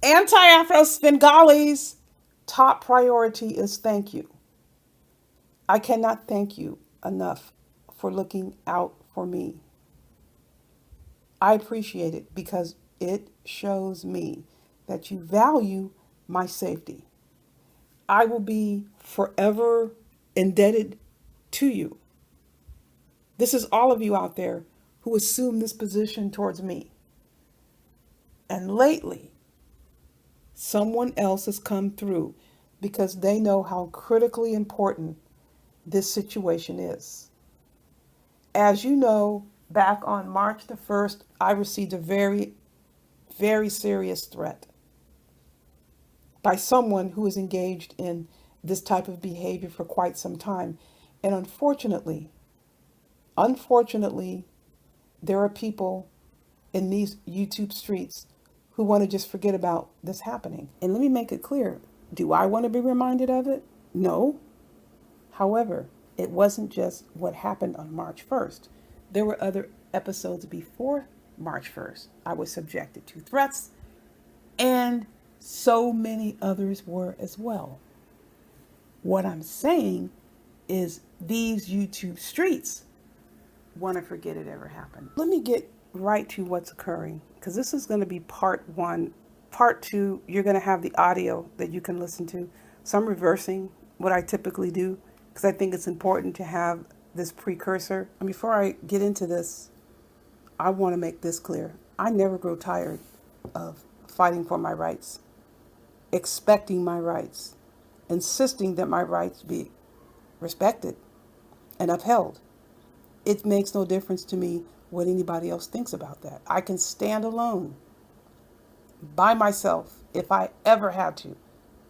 Anti-Afro Bengali's top priority is thank you. I cannot thank you enough for looking out for me. I appreciate it because it shows me that you value my safety. I will be forever indebted to you. This is all of you out there who assume this position towards me. And lately, someone else has come through because they know how critically important this situation is. As you know, back on March the 1st, I received a very, very serious threat by someone who is engaged in this type of behavior for quite some time. And unfortunately, there are people in these YouTube streets who want to just forget about this happening. And let me make it clear, do I want to be reminded of it? No. However, it wasn't just what happened on March 1st. There were other episodes before March 1st. I was subjected to threats, and so many others were as well. What I'm saying is these YouTube streets want to forget it ever happened. Let me get right to what's occurring because this is going to be part one. Part two, you're going to have the audio that you can listen to. So I'm reversing what I typically do because I think it's important to have this precursor. And before I get into this, I want to make this clear. I never grow tired of fighting for my rights, expecting my rights, insisting that my rights be respected and upheld. It makes no difference to me what anybody else thinks about that. I can stand alone by myself. If I ever had to,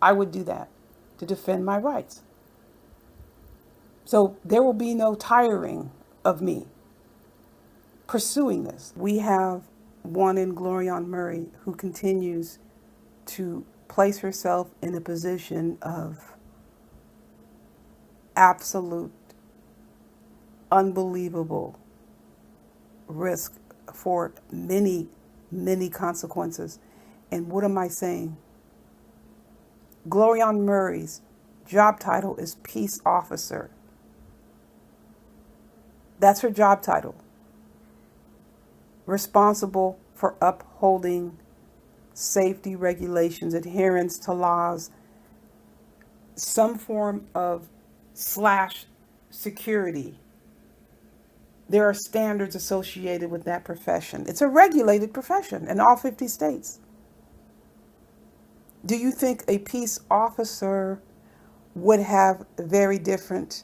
I would do that to defend my rights. So there will be no tiring of me pursuing this. We have P1-Glorione Murray who continues to place herself in a position of absolute, unbelievable risk for many, many consequences. And what am I saying? Glorione Murray's job title is peace officer. That's her job title. Responsible for upholding safety regulations, adherence to laws, some form of slash security. There are standards associated with that profession. It's a regulated profession in all 50 states. Do you think a peace officer would have very different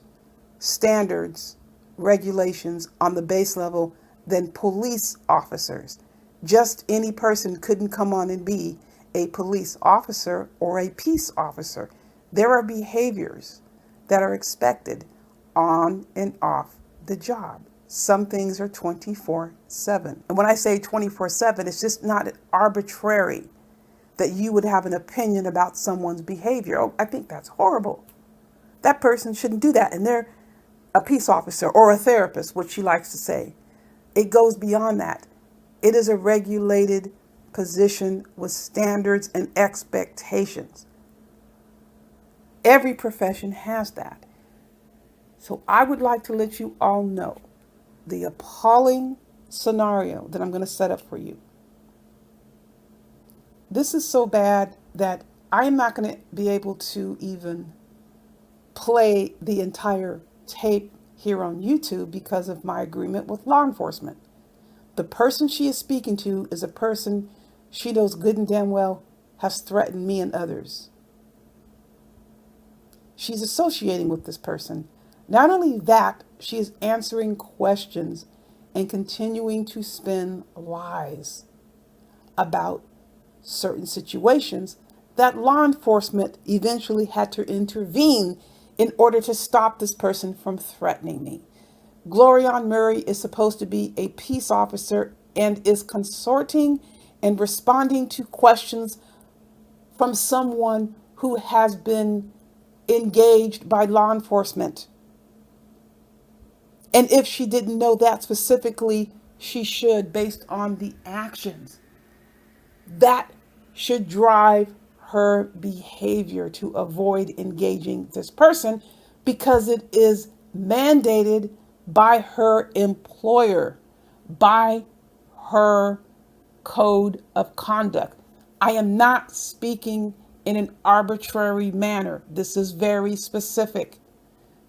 standards, regulations on the base level than police officers? Just any person couldn't come on and be a police officer or a peace officer. There are behaviors that are expected on and off the job. Some things are 24/7. And when I say 24/7, it's just not arbitrary that you would have an opinion about someone's behavior. Oh, I think that's horrible. That person shouldn't do that. And they're a peace officer or a therapist, what she likes to say. It goes beyond that. It is a regulated position with standards and expectations. Every profession has that. So I would like to let you all know the appalling scenario that I'm going to set up for you. This is so bad that I'm not going to be able to even play the entire tape here on YouTube because of my agreement with law enforcement. The person she is speaking to is a person she knows good and damn well has threatened me and others. She's associating with this person. Not only that, she is answering questions and continuing to spin lies about certain situations that law enforcement eventually had to intervene in order to stop this person from threatening me. Glorione Murray is supposed to be a peace officer and is consorting and responding to questions from someone who has been engaged by law enforcement. And if she didn't know that specifically, she should, based on the actions that should drive her behavior to avoid engaging this person because it is mandated by her employer, by her code of conduct. I am not speaking in an arbitrary manner. This is very specific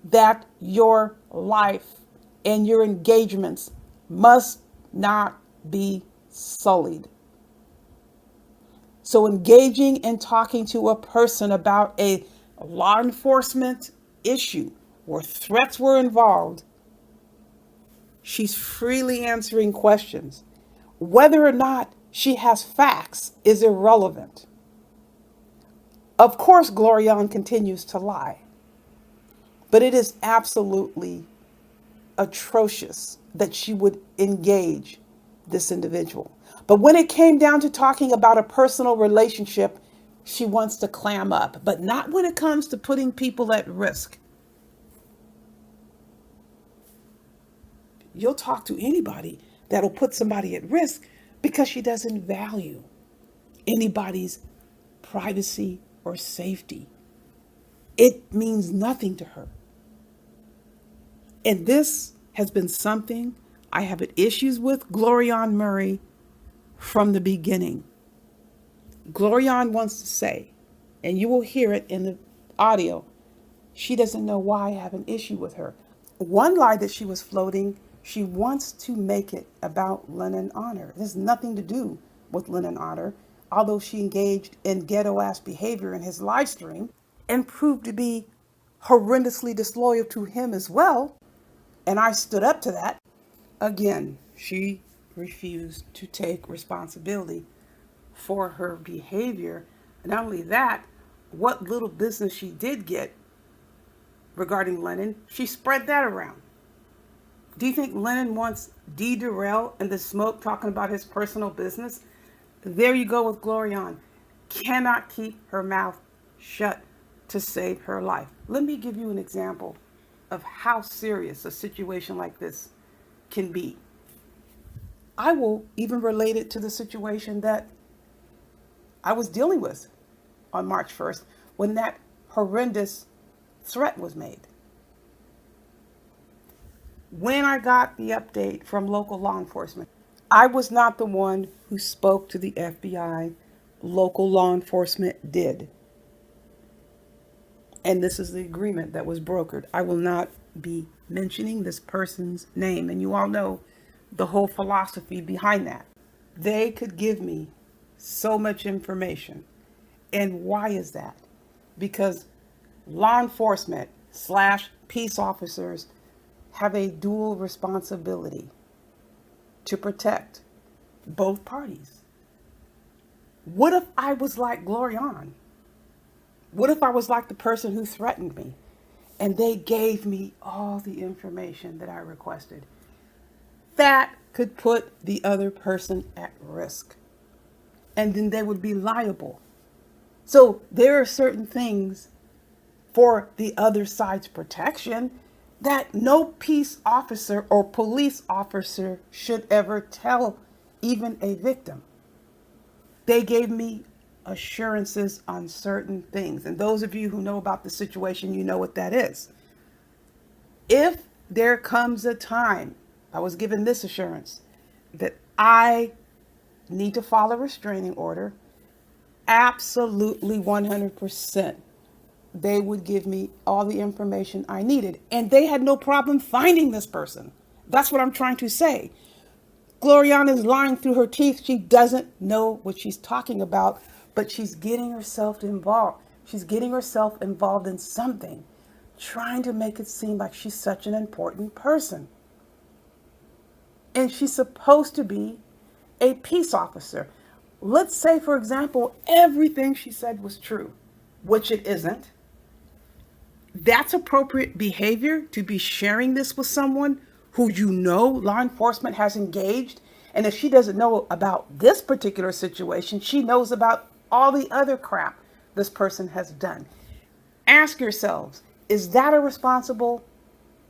that your life and your engagements must not be sullied. So, engaging and talking to a person about a law enforcement issue where threats were involved, she's freely answering questions. Whether or not she has facts is irrelevant. Of course, Glorione continues to lie, but it is absolutely atrocious that she would engage this individual. But when it came down to talking about a personal relationship, she wants to clam up, but not when it comes to putting people at risk. You'll talk to anybody that'll put somebody at risk because she doesn't value anybody's privacy or safety. It means nothing to her. And this has been something I have had issues with Glorione Murray from the beginning. Glorione wants to say, and you will hear it in the audio, she doesn't know why I have an issue with her. One lie that she was floating, she wants to make it about Lennon Honor. It has nothing to do with Lennon Honor, although she engaged in ghetto-ass behavior in his live stream and proved to be horrendously disloyal to him as well. And I stood up to that. Again, she refused to take responsibility for her behavior. Not only that, what little business she did get regarding Lennon, she spread that around. Do you think Lennon wants Dee Durrell and the smoke talking about his personal business? There you go with Glorione. Cannot keep her mouth shut to save her life. Let me give you an example of how serious a situation like this can be. I will even relate it to the situation that I was dealing with on March 1st when that horrendous threat was made. When I got the update from local law enforcement, I was not the one who spoke to the FBI. Local law enforcement did. And this is the agreement that was brokered. I will not be mentioning this person's name. And you all know the whole philosophy behind that. They could give me so much information. And why is that? Because law enforcement / peace officers have a dual responsibility to protect both parties. What if I was like Glorione? What if I was like the person who threatened me and they gave me all the information that I requested? That could put the other person at risk, and then they would be liable. So there are certain things for the other side's protection that no peace officer or police officer should ever tell even a victim. They gave me assurances on certain things. And those of you who know about the situation, you know what that is. If there comes a time, I was given this assurance, that I need to follow a restraining order, absolutely 100%, they would give me all the information I needed. And they had no problem finding this person. That's what I'm trying to say. Glorione is lying through her teeth. She doesn't know what she's talking about, but she's getting herself involved. She's getting herself involved in something, trying to make it seem like she's such an important person. And she's supposed to be a peace officer. Let's say, for example, everything she said was true, which it isn't. That's appropriate behavior to be sharing this with someone who you know law enforcement has engaged. And if she doesn't know about this particular situation, she knows about all the other crap this person has done. Ask yourselves, is that a responsible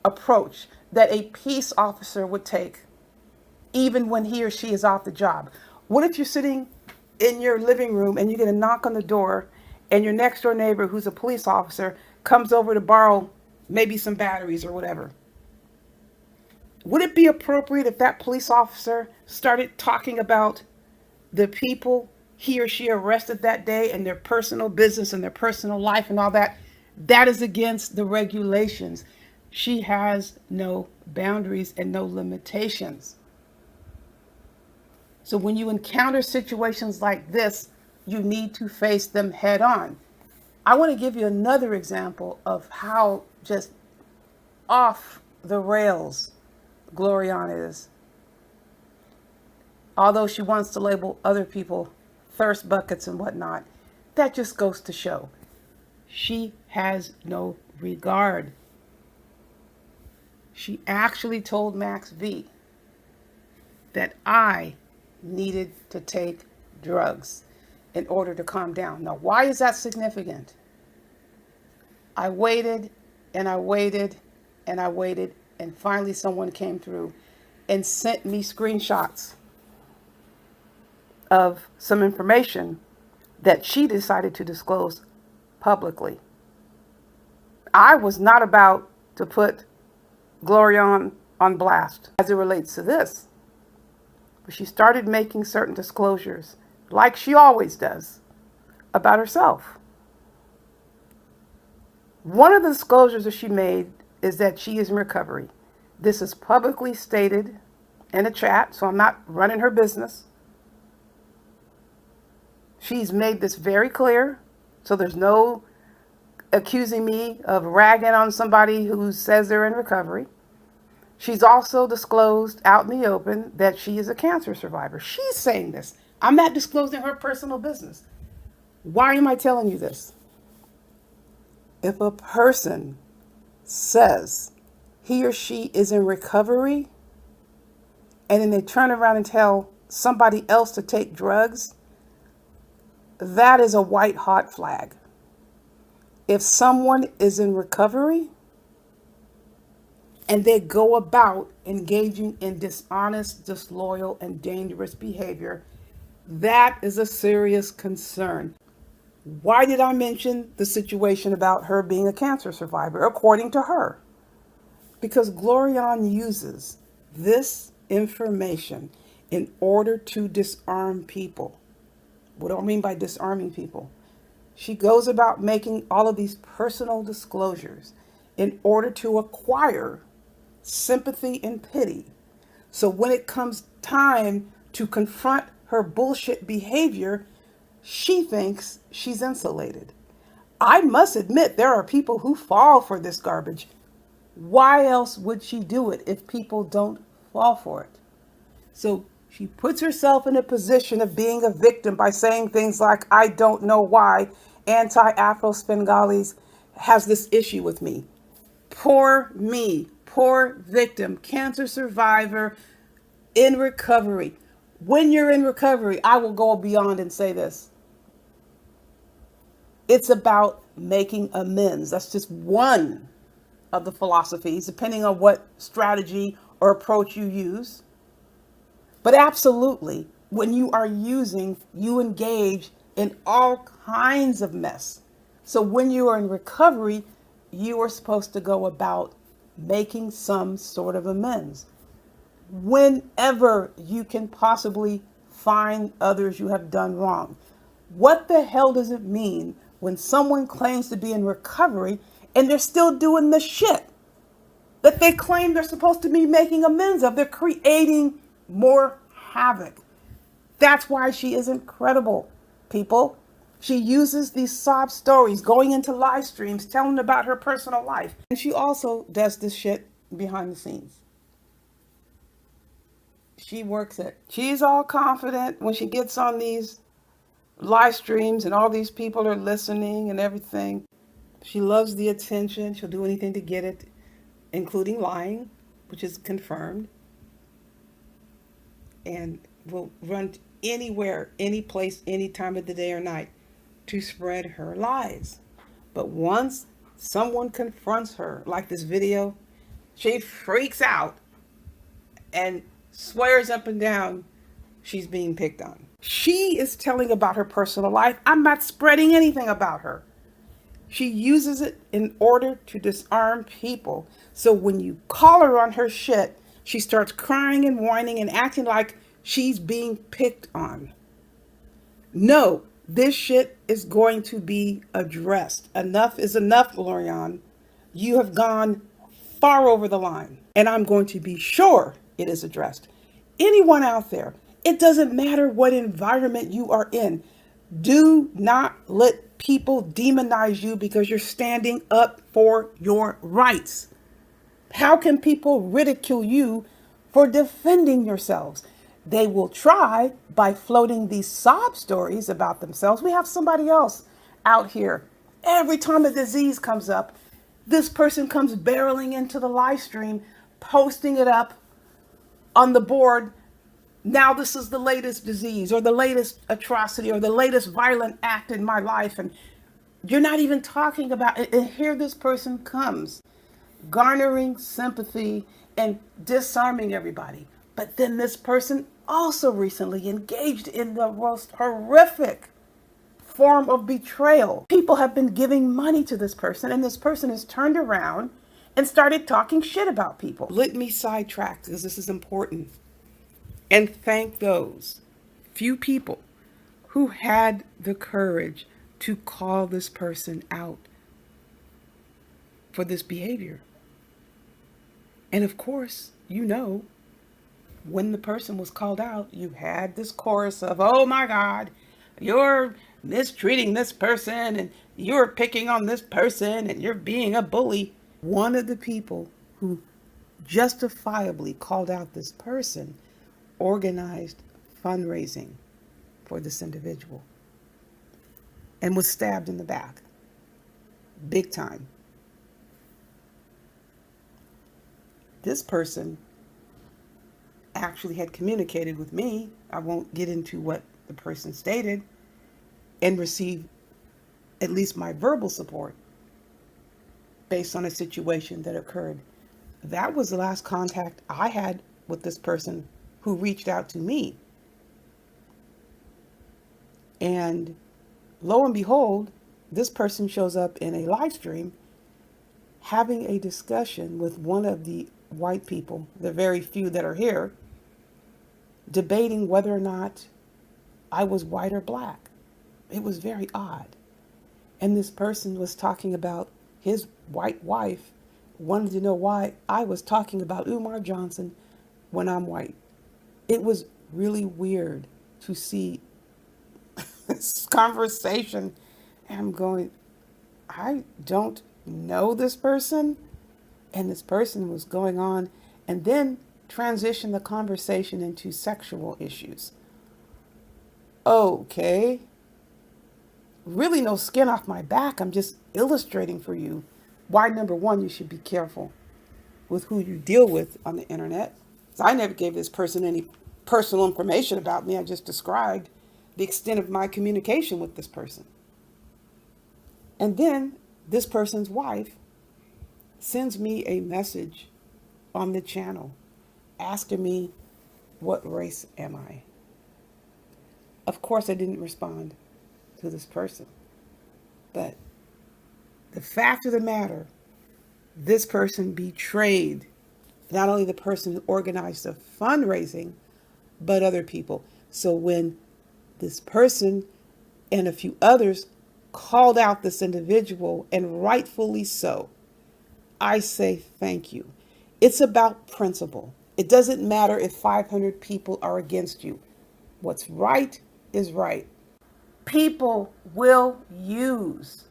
approach that a peace officer would take even when he or she is off the job? What if you're sitting in your living room and you get a knock on the door and your next door neighbor, who's a police officer, comes over to borrow maybe some batteries or whatever. Would it be appropriate if that police officer started talking about the people he or she arrested that day and their personal business and their personal life and all that? That is against the regulations. She has no boundaries and no limitations. So when you encounter situations like this, you need to face them head on. I want to give you another example of how just off the rails Glorione is. Although she wants to label other people thirst buckets and whatnot, that just goes to show she has no regard. She actually told Max V that I needed to take drugs in order to calm down. Now, why is that significant? I waited and I waited and I waited, and finally someone came through and sent me screenshots of some information that she decided to disclose publicly. I was not about to put Glorione on blast as it relates to this. But she started making certain disclosures, like she always does, about herself. One of the disclosures that she made is that she is in recovery. This is publicly stated in a chat, so I'm not running her business. She's made this very clear, so there's no accusing me of ragging on somebody who says they're in recovery. She's also disclosed out in the open that she is a cancer survivor. She's saying this. I'm not disclosing her personal business. Why am I telling you this? If a person says he or she is in recovery and then they turn around and tell somebody else to take drugs, that is a white hot flag. If someone is in recovery and they go about engaging in dishonest, disloyal, and dangerous behavior, that is a serious concern. Why did I mention the situation about her being a cancer survivor, according to her? Because Glorione uses this information in order to disarm people. What do I mean by disarming people? She goes about making all of these personal disclosures in order to acquire sympathy and pity. So when it comes time to confront her bullshit behavior, she thinks she's insulated. I must admit, there are people who fall for this garbage. Why else would she do it if people don't fall for it? So she puts herself in a position of being a victim by saying things like, I don't know why anti-Afro-Spengalis has this issue with me. Poor me, poor victim, cancer survivor, in recovery. When you're in recovery, I will go beyond and say this. It's about making amends. That's just one of the philosophies, depending on what strategy or approach you use. But absolutely, when you are using, you engage in all kinds of mess. So when you are in recovery, you are supposed to go about making some sort of amends. Whenever you can possibly find others you have done wrong. What the hell does it mean when someone claims to be in recovery and they're still doing the shit that they claim they're supposed to be making amends of? They're creating more havoc. That's why she is incredible, people. She uses these sob stories, going into live streams, telling about her personal life. And she also does this shit behind the scenes. She works it. She's all confident when she gets on these live streams and all these people are listening and everything. She loves the attention. She'll do anything to get it, including lying, which is confirmed. And will run anywhere, any place, any time of the day or night to spread her lies. But once someone confronts her, like this video, she freaks out and swears up and down she's being picked on. She is telling about her personal life. I'm not spreading anything about her. She uses it in order to disarm people. So when you call her on her shit, she starts crying and whining and acting like she's being picked on. No, this shit is going to be addressed. Enough is enough, Glorione. You have gone far over the line, and I'm going to be sure it is addressed. Anyone out there, it doesn't matter what environment you are in, do not let people demonize you because you're standing up for your rights. How can people ridicule you for defending yourselves? They will try by floating these sob stories about themselves. We have somebody else out here. Every time a disease comes up, this person comes barreling into the live stream, posting it up on the board. Now this is the latest disease or the latest atrocity or the latest violent act in my life. And you're not even talking about it. And here this person comes garnering sympathy and disarming everybody. But then this person also recently engaged in the most horrific form of betrayal. People have been giving money to this person, and this person has turned around and started talking shit about people. Let me sidetrack because this is important. And thank those few people who had the courage to call this person out for this behavior. And of course, when the person was called out, you had this chorus of, oh my God, you're mistreating this person and you're picking on this person and you're being a bully. One of the people who justifiably called out this person organized fundraising for this individual and was stabbed in the back. Big time. This person actually had communicated with me. I won't get into what the person stated, and received at least my verbal support based on a situation that occurred. That was the last contact I had with this person who reached out to me. And lo and behold, this person shows up in a live stream having a discussion with one of the white people, the very few that are here, debating whether or not I was white or black. It was very odd. And this person was talking about his white wife, wanted to know why I was talking about Umar Johnson when I'm white. It was really weird to see this conversation. And I'm going, I don't know this person. And this person was going on and then transitioned the conversation into sexual issues. Okay. Really no skin off my back. I'm just illustrating for you why, number one, you should be careful with who you deal with on the internet. So I never gave this person any personal information about me. I just described the extent of my communication with this person. And then this person's wife sends me a message on the channel asking me, what race am I? Of course, I didn't respond to this person. But the fact of the matter, this person betrayed not only the person who organized the fundraising, but other people. So when this person and a few others called out this individual, and rightfully so, I say thank you. It's about principle. It doesn't matter if 500 people are against you. What's right is right. People will use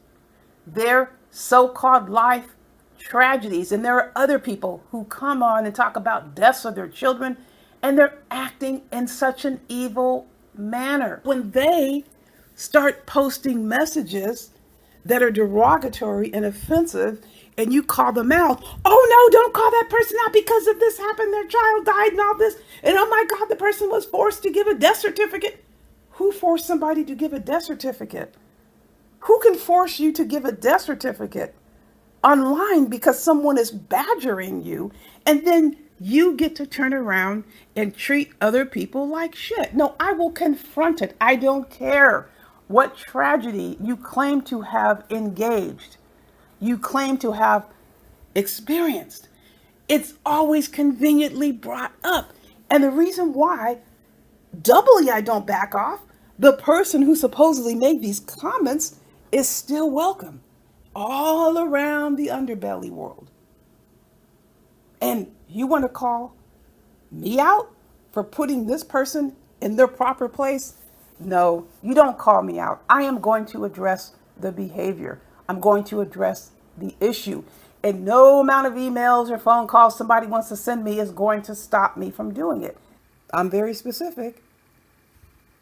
their so-called life tragedies, and there are other people who come on and talk about deaths of their children, and they're acting in such an evil manner. When they start posting messages that are derogatory and offensive, and you call them out, oh no, don't call that person out because of this happened, their child died and all this, and oh my God, the person was forced to give a death certificate. Who forced somebody to give a death certificate? Who can force you to give a death certificate online because someone is badgering you, and then you get to turn around and treat other people like shit. No, I will confront it. I don't care what tragedy you claim to have engaged, you claim to have experienced. It's always conveniently brought up. And the reason why, doubly, I don't back off, the person who supposedly made these comments is still welcome all around the underbelly world. And you want to call me out for putting this person in their proper place? No, you don't call me out. I am going to address the behavior. I'm going to address the issue. And no amount of emails or phone calls somebody wants to send me is going to stop me from doing it. I'm very specific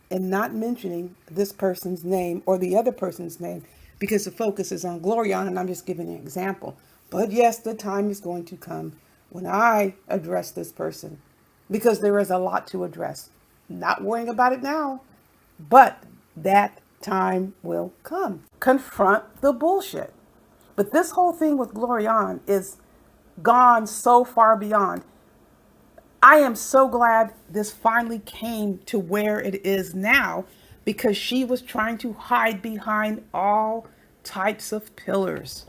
in not mentioning this person's name or the other person's name because the focus is on Glorione and I'm just giving an example. But yes, the time is going to come when I address this person because there is a lot to address. Not worrying about it now, but that time will come. Confront the bullshit. But this whole thing with Glorione is gone so far beyond. I am so glad this finally came to where it is now because she was trying to hide behind all types of pillars,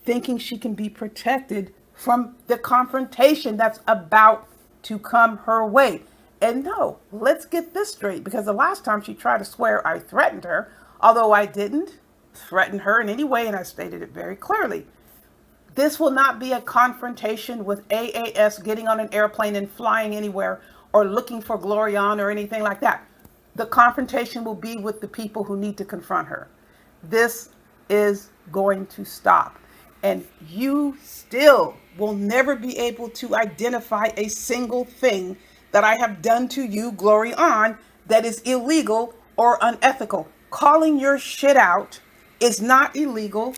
thinking she can be protected from the confrontation that's about to come her way. And no, let's get this straight because the last time she tried to swear I threatened her, although I didn't threaten her in any way, and I stated it very clearly. This will not be a confrontation with AAS getting on an airplane and flying anywhere or looking for Glorione or anything like that. The confrontation will be with the people who need to confront her. This is going to stop. And you still will never be able to identify a single thing that I have done to you, Glorione, that is illegal or unethical. Calling your shit out is not illegal.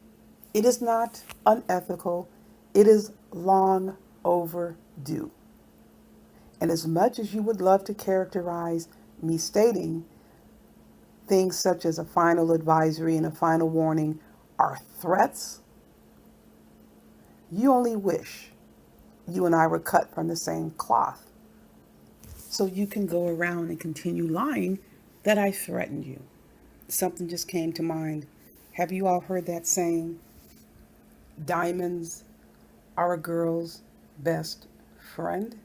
It is not unethical. It is long overdue. And as much as you would love to characterize me stating things such as a final advisory and a final warning are threats, you only wish you and I were cut from the same cloth. So you can go around and continue lying that I threatened you. Something just came to mind. Have you all heard that saying? Diamonds are a girl's best friend.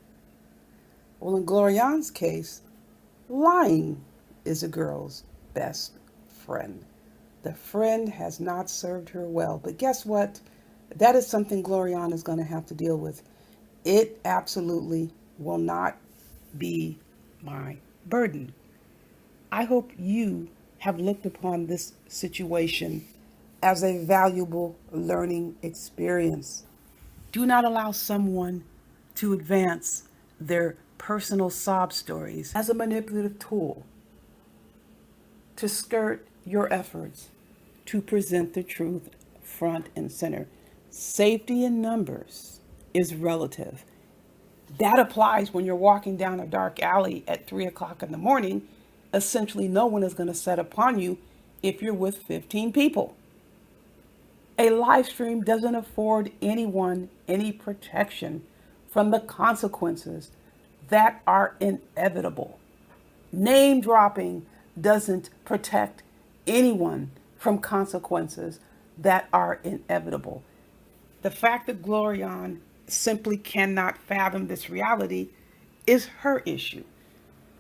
Well, in Glorione's case, lying is a girl's best friend. The friend has not served her well. But guess what? That is something Glorione is going to have to deal with. It absolutely will not be my burden. I hope you have looked upon this situation as a valuable learning experience. Do not allow someone to advance their personal sob stories as a manipulative tool to skirt your efforts to present the truth front and center. Safety in numbers is relative. That applies when you're walking down a dark alley at 3 o'clock in the morning. Essentially, no one is going to set upon you if you're with 15 people. A live stream doesn't afford anyone any protection from the consequences that are inevitable. Name dropping doesn't protect anyone from consequences that are inevitable. The fact that Glorione simply cannot fathom this reality is her issue.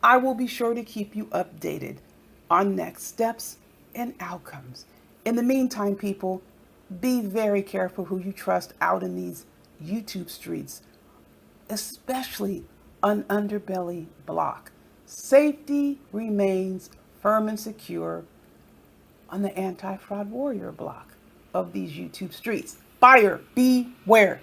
I will be sure to keep you updated on next steps and outcomes. In the meantime, people, be very careful who you trust out in these YouTube streets, especially on Underbelly Block. Safety remains firm and secure on the anti-fraud warrior block of these YouTube streets. Buyer beware.